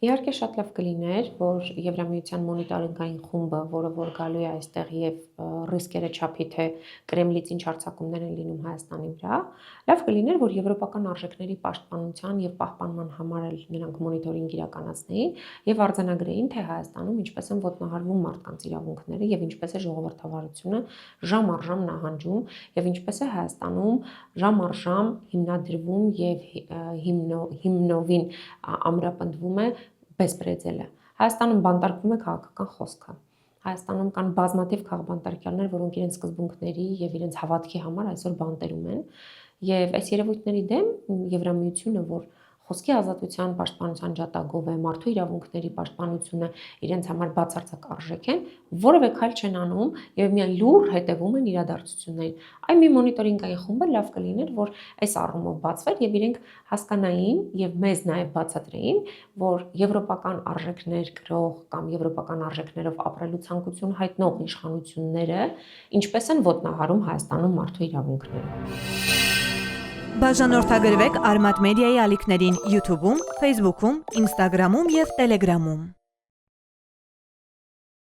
Իհարկե շատ լավ կլիներ, որ Եվրամիության մոնիտորինգային խումբը, որը որ գալու է այստեղ եւ ռիսկերը չափի թե Կրեմլից ինչ հարձակումներ են լինում Հայաստանի վրա, լավ կլիներ, որ եվրոպական արժեքների պաշտպանության եւ պահպանման համար էլ նրանք մոնիտորինգ իրականացնեին եւ արձանագրեին, թե Հայաստանում ինչպես են ոտնահարվում մարդկանց իրավունքները եւ ինչպես է ժողովրդավարությունը ժամ առ ժամ նահանջում եւ ինչպես է Հայաստանում ժամ առ ժամ հիմնադրվում եւ հիմնովին ամրապնդվում է Բեսպրեդելը։ Հայաստանում բանտարկվում է քաղաքական խոսքը։ Հայաստանում կան բազմաթիվ քաղբանտարկյալներ, որոնք իրենց սկզբունքների եւ իրենց հավատքի համար այսօր բանտերում են։ Եվ այս երևույթների դեմ Եվրամիությունը, որ խոսքի ազատության պաշտպանության ջատագով է, մարդու իրավունքների պաշտպանությունը իրենց համար բացարձակ արժեք են, որևէ քայլ չեն անում եւ միայն լուր հետեւում են իրադարձություններին։ Այ մի մոնիտորինգային խումբը լավ կլիներ, որ այս առումով բացվեր եւ իրենք հասկանային եւ մեզ նաեւ բացատրեին, որ եվրոպական արժեքներ կրող կամ եվրոպական արժեքներով ապրելու ցանկություն հայտնող իշխանությունները ինչպես են ոտնահարում Հայաստանում մարդու իրավունքները։ Բաժանորդագրվեք Արմատ մեդիայի ալիքներին YouTube-ում, Facebook-ում, Instagram-ում եւ Telegram-ում։